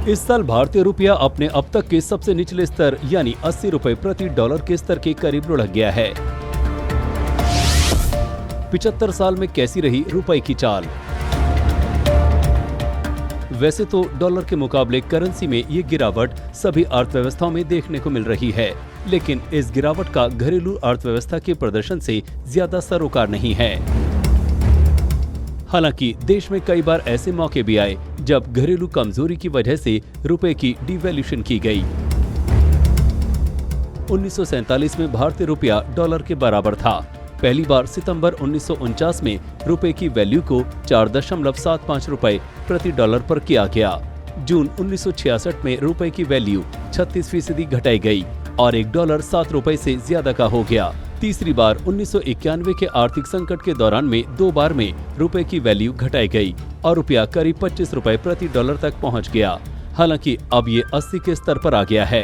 इस साल भारतीय रुपया अपने अब तक के सबसे निचले स्तर यानी 80 रुपए प्रति डॉलर के स्तर के करीब लुढ़क गया है। 75 साल में कैसी रही रुपए की चाल? वैसे तो डॉलर के मुकाबले करेंसी में ये गिरावट सभी अर्थव्यवस्थाओं में देखने को मिल रही है, लेकिन इस गिरावट का घरेलू अर्थव्यवस्था के प्रदर्शन से ज्यादा सरोकार नहीं है। हालांकि देश में कई बार ऐसे मौके भी आए जब घरेलू कमजोरी की वजह से रुपए की डिवैल्यूएशन की गई। 1947 में भारतीय रुपया डॉलर के बराबर था। पहली बार सितंबर 1949 में रुपए की वैल्यू को 4.75 रुपए प्रति डॉलर पर किया गया। जून 1966 में रुपए की वैल्यू 36% घटाई गई और $1 7 रुपए से ज्यादा का हो गया। तीसरी बार 1991 के आर्थिक संकट के दौरान में 2 बार में रुपए की वैल्यू घटाई गई और रुपया करीब 25 रुपए प्रति डॉलर तक पहुंच गया। हालांकि अब ये 80 के स्तर पर आ गया है।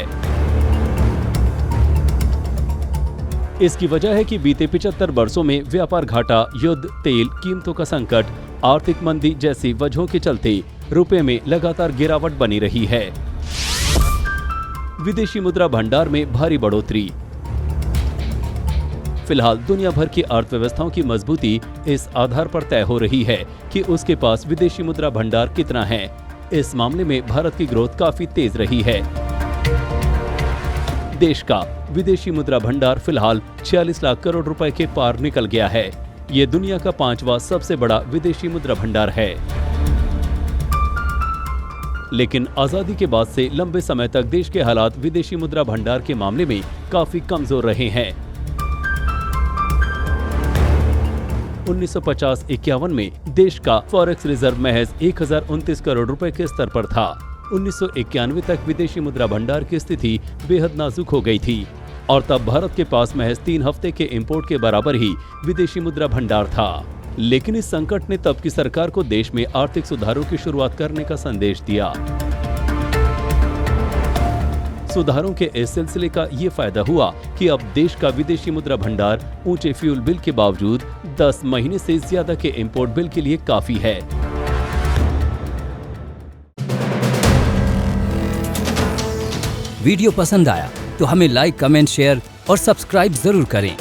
इसकी वजह है कि बीते 75 वर्षों में व्यापार घाटा, युद्ध, तेल कीमतों का संकट, आर्थिक मंदी जैसी वजहों के चलते रुपए में लगातार गिरावट बनी रही है। विदेशी मुद्रा भंडार में भारी बढ़ोतरी। फिलहाल दुनिया भर की अर्थव्यवस्थाओं की मजबूती इस आधार पर तय हो रही है कि उसके पास विदेशी मुद्रा भंडार कितना है। इस मामले में भारत की ग्रोथ काफी तेज रही है। देश का विदेशी मुद्रा भंडार फिलहाल 46 लाख करोड़ रुपए के पार निकल गया है। ये दुनिया का 5वां सबसे बड़ा विदेशी मुद्रा भंडार है। लेकिन आजादी के बाद से लंबे समय तक देश के हालात विदेशी मुद्रा भंडार के मामले में काफी कमजोर रहे हैं। 1950-51 में देश का फॉरेक्स रिजर्व महज 1029 करोड़ रुपए के स्तर पर था। 1991 तक विदेशी मुद्रा भंडार की स्थिति बेहद नाजुक हो गई थी और तब भारत के पास महज 3 हफ्ते के इंपोर्ट के बराबर ही विदेशी मुद्रा भंडार था। लेकिन इस संकट ने तब की सरकार को देश में आर्थिक सुधारों की शुरुआत करने का संदेश दिया। सुधारों के इस सिलसिले का ये फायदा हुआ कि अब देश का विदेशी मुद्रा भंडार ऊंचे फ्यूल बिल के बावजूद 10 महीने से ज्यादा के इंपोर्ट बिल के लिए काफी है। वीडियो पसंद आया तो हमें लाइक, कमेंट, शेयर और सब्सक्राइब जरूर करें।